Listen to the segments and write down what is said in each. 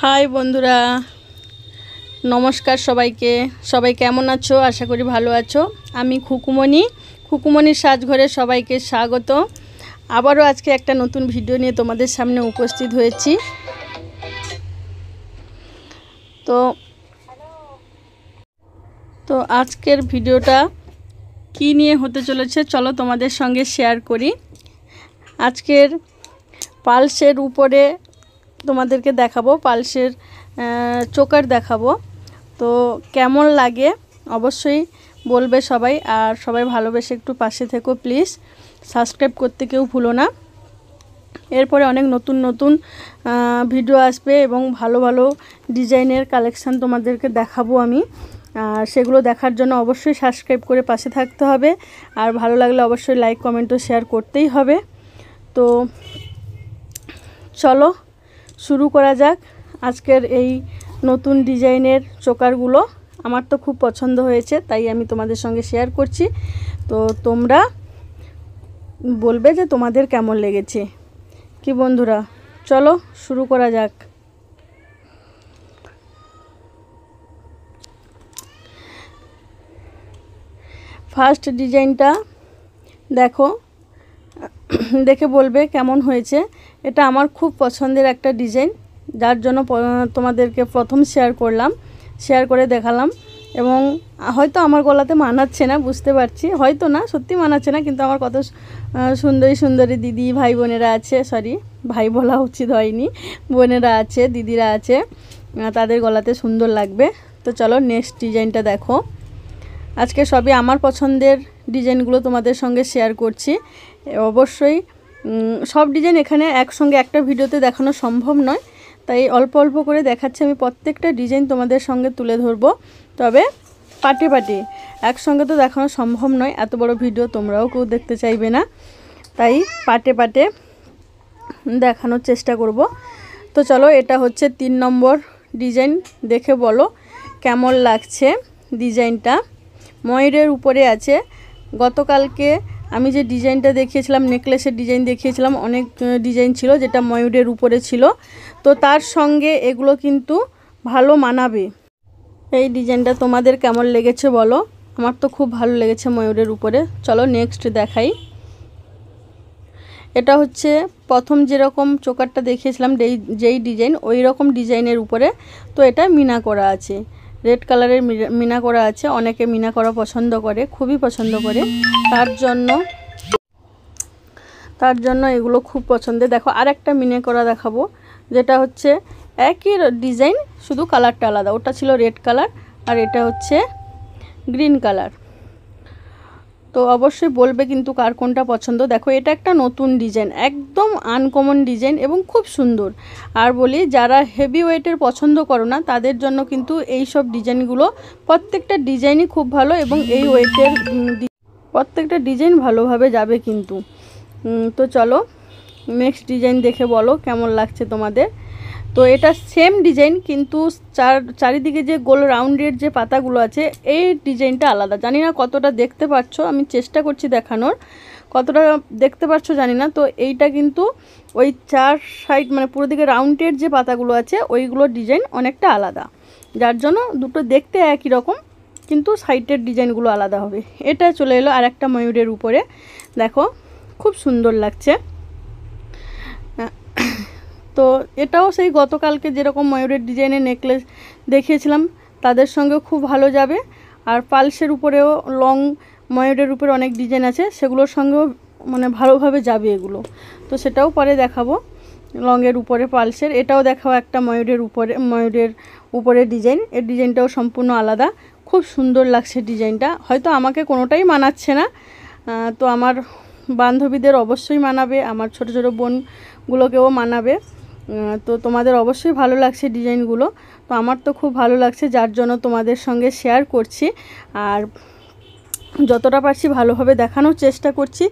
High বন্ধুরা, নমস্কার সবাইকে। সবাই কেমন আছো? আশা করি ভালো আছো। আমি খুকুমণির সাজঘরে সবাইকে স্বাগত। আবারও আজকে একটা নতুন ভিডিও নিয়ে তোমাদের সামনে উপস্থিত হয়েছি। তো আজকের ভিডিওটা কি নিয়ে হতে চলেছে চলো তোমাদের সঙ্গে শেয়ার করি। আজকের পালসের উপরে তোমাদেরকে দেখাবো, পালসের চোকার দেখাবো। তো কেমন লাগে অবশ্যই বলবে সবাই, আর সবাই ভালোবেসে একটু পাশে থেকো প্লিজ। সাবস্ক্রাইব করতে কেউ ভুলো না। এরপরে অনেক নতুন নতুন ভিডিও আসবে এবং ভালো ভালো ডিজাইনের কালেকশান তোমাদেরকে দেখাবো আমি। আর সেগুলো দেখার জন্য অবশ্যই সাবস্ক্রাইব করে পাশে থাকতে হবে, আর ভালো লাগলে অবশ্যই লাইক কমেন্ট ও শেয়ার করতেই হবে। তো চলো শুরু করা যাক আজকের এই নতুন ডিজাইনের চোকারগুলো। আমার তো খুব পছন্দ হয়েছে, তাই আমি তোমাদের সঙ্গে শেয়ার করছি। তো তোমরা বলবে যে তোমাদের কেমন লেগেছে। কি বন্ধুরা, চলো শুরু করা যাক। ফার্স্ট ডিজাইনটা দেখো, দেখে বলবে কেমন হয়েছে। এটা আমার খুব পছন্দের একটা ডিজাইন, যার জন্য তোমাদেরকে প্রথম শেয়ার করে দেখালাম। এবং হয়তো আমার গলাতে মানাচ্ছে না, বুঝতে পারছি, হয়তো না, সত্যি মানাচ্ছে না, কিন্তু আমার কত সুন্দরী সুন্দরী দিদি ভাই বোনেরা আছে, সরি ভাই বলা উচিত হয়নি, বোনেরা আছে, দিদিরা আছে, তাদের গলাতে সুন্দর লাগবে। তো চলো নেক্সট ডিজাইনটা দেখো। আজকে সবই আমার পছন্দের ডিজাইনগুলো তোমাদের সঙ্গে শেয়ার করছি। অবশ্যই সব ডিজাইন এখানে একসঙ্গে একটা ভিডিওতে দেখানো সম্ভব নয়, তাই অল্প অল্প করে দেখাচ্ছি আমি। প্রত্যেকটা ডিজাইন তোমাদের সঙ্গে তুলে ধরবো, তবে পাটে পাটে একসঙ্গে তো দেখানো সম্ভব নয়। এত বড় ভিডিও তোমরাও কেউ দেখতে চাইবে না, তাই পাটে পাটে দেখানোর চেষ্টা করব। তো চলো, এটা হচ্ছে 3 নম্বর ডিজাইন। দেখে বলো কেমন লাগছে ডিজাইনটা। ময়ূরের উপরে আছে। গতকালকে আমি যে ডিজাইনটা দেখিয়েছিলাম, নেকলেসের ডিজাইন দেখিয়েছিলাম, অনেক ডিজাইন ছিল যেটা ময়ূরের উপরে ছিল। তো তার সঙ্গে এগুলো কিন্তু ভালো মানাবে। এই ডিজাইনটা তোমাদের কেমন লেগেছে বলো। আমার তো খুব ভালো লেগেছে ময়ূরের উপরে। চলো নেক্সট দেখাই। এটা হচ্ছে প্রথম যেরকম চোকারটা দেখিয়েছিলাম, যেই ডিজাইন, ওই রকম ডিজাইনের উপরে। তো এটা মিনা করা আছে, রেড কালারের মিনা করা আছে। অনেকে মিনা করা পছন্দ করে, খুবই পছন্দ করে, তার জন্য এগুলো খুব পছন্দের। দেখো আরেকটা মিনা করা দেখাবো, যেটা হচ্ছে একই ডিজাইন, শুধু কালারটা আলাদা। ওটা ছিল রেড কালার আর এটা হচ্ছে গ্রিন কালার। তো অবশ্যই বলবে কিন্তু কার কোনটা পছন্দ। দেখো এটা একটা নতুন ডিজাইন, একদম আনকমন ডিজাইন এবং খুব সুন্দর। আর বলি, যারা হেভি ওয়েটের পছন্দ করো না, তাদের জন্য কিন্তু এই সব ডিজাইনগুলো, প্রত্যেকটা ডিজাইনই খুব ভালো এবং এই ওয়েটের প্রত্যেকটা ডিজাইন ভালোভাবে যাবে কিন্তু। তো চলো নেক্সট ডিজাইন দেখে বলো কেমন লাগছে তোমাদের। তো এটা সেম ডিজাইন, কিন্তু চারিদিকে যে গোল রাউন্ডের যে পাতাগুলো আছে, এই ডিজাইনটা আলাদা। জানি না কতটা দেখতে পাচ্ছ, আমি চেষ্টা করছি দেখানোর, কতটা দেখতে পাচ্ছ জানি না। তো এইটা কিন্তু ওই 4 সাইড, মানে পুরো দিকে রাউন্ডের যে পাতাগুলো আছে, ওইগুলোর ডিজাইন অনেকটা আলাদা, যার জন্য দুটো দেখতে একই রকম, কিন্তু সাইডের ডিজাইনগুলো আলাদা হবে। এটা চলে এলো আর একটা ময়ূরের উপরে। দেখো খুব সুন্দর লাগছে। তো এটাও সেই গতকালকে যেরকম ময়ূরের ডিজাইনের নেকলেস দেখিয়েছিলাম, তাদের সঙ্গেও খুব ভালো যাবে। আর পালসের উপরেও লং ময়ূরের উপরে অনেক ডিজাইন আছে, সেগুলোর সঙ্গেও মানে ভালোভাবে যাবে এগুলো। তো সেটাও পরে দেখাবো, লংয়ের উপরে পালসের। এটাও দেখাবো একটা ময়ূরের উপরে ডিজাইন। এর ডিজাইনটাও সম্পূর্ণ আলাদা, খুব সুন্দর লাগছে ডিজাইনটা। হয়তো আমাকে কোনোটাই মানাচ্ছে না, তো আমার বান্ধবীদের অবশ্যই মানাবে, আমার ছোট ছোট বোনগুলোকেও মানাবে। তো তোমাদের অবশ্যই ভালো লাগছে ডিজাইনগুলো। তো আমার তো খুব ভালো লাগছে, যার জন্য তোমাদের সঙ্গে শেয়ার করছি। আর যতটা পারছি ভালোভাবে দেখানোর চেষ্টা করছি।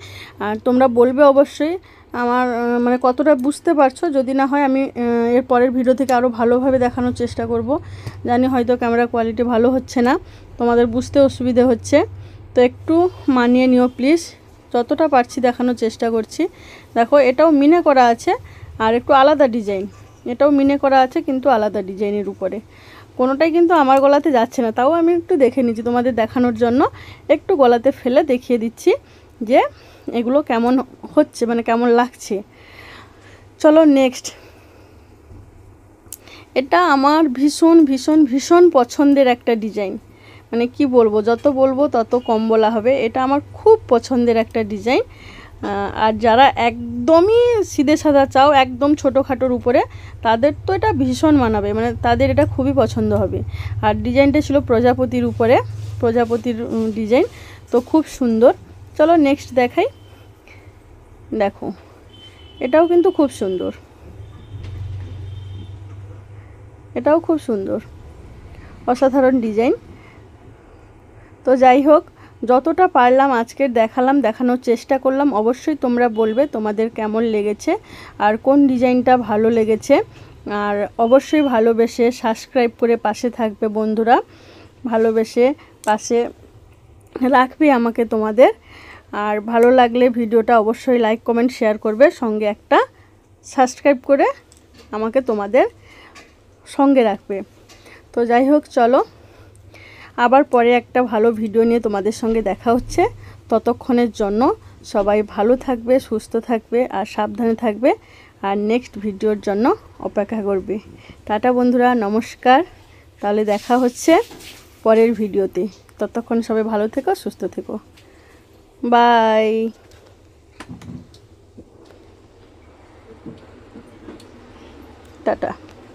আর তোমরা বলবে অবশ্যই আমার মানে কতটা বুঝতে পারছো। যদি না হয় আমি এর পরের ভিডিও থেকে আরও ভালোভাবে দেখানোর চেষ্টা করব। জানি হয়তো ক্যামেরা কোয়ালিটি ভালো হচ্ছে না, তোমাদের বুঝতে অসুবিধে হচ্ছে, তো একটু মানিয়ে নিও প্লিজ। যতটা পারছি দেখানোর চেষ্টা করছি। দেখো এটাও মিনা করা আছে, আর একটু আলাদা ডিজাইন, এটাও মিনে করা আছে কিন্তু আলাদা ডিজাইনের উপরে। কোনোটাই কিন্তু আমার গলাতে যাচ্ছে না, তাও আমি একটু দেখে নিচ্ছি তোমাদের দেখানোর জন্য, একটু গলাতে ফেলে দেখিয়ে দিচ্ছি যে এগুলো কেমন হচ্ছে, মানে কেমন লাগছে। চলো নেক্সট। এটা আমার ভীষণ ভীষণ ভীষণ পছন্দের একটা ডিজাইন, মানে কি বলবো, যত বলবো তত কম বলা হবে। এটা আমার খুব পছন্দের একটা ডিজাইন। আর যারা একদমই সিধে সাদা চাও, একদম ছোটোখাটোর উপরে, তাদের তো এটা ভীষণ মানাবে, মানে তাদের এটা খুবই পছন্দ হবে। আর ডিজাইনটা ছিল প্রজাপতির উপরে, প্রজাপতির ডিজাইন, তো খুব সুন্দর। চলো নেক্সট দেখাই। দেখো এটাও কিন্তু খুব সুন্দর, এটাও খুব সুন্দর, অসাধারণ ডিজাইন। তো যাই হোক, যতটা পারলাম আজকের দেখানোর চেষ্টা করলাম। অবশ্যই তোমরা বলবে তোমাদের কেমন লেগেছে আর কোন ডিজাইনটা ভালো লেগেছে। আর অবশ্যই ভালোবেসে সাবস্ক্রাইব করে পাশে থাকবে বন্ধুরা, ভালোবেসে পাশে রাখবে আমাকে তোমাদের। আর ভালো লাগলে ভিডিওটা অবশ্যই লাইক কমেন্ট শেয়ার করবে, সঙ্গে একটা সাবস্ক্রাইব করে আমাকে তোমাদের সঙ্গে রাখবে। তো যাই হোক, চলো আবার পরে একটা ভালো ভিডিও নিয়ে তোমাদের সঙ্গে দেখা হচ্ছে। ততক্ষণের জন্য সবাই ভালো থাকবে, সুস্থ থাকবে আর সাবধানে থাকবে। আর নেক্সট ভিডিওর জন্য অপেক্ষা করবে। টাটা বন্ধুরা, নমস্কার। তাহলে দেখা হচ্ছে পরের ভিডিওতে। ততক্ষণ সবাই ভালো থেকো, সুস্থ থেকো। বাই। টাটা।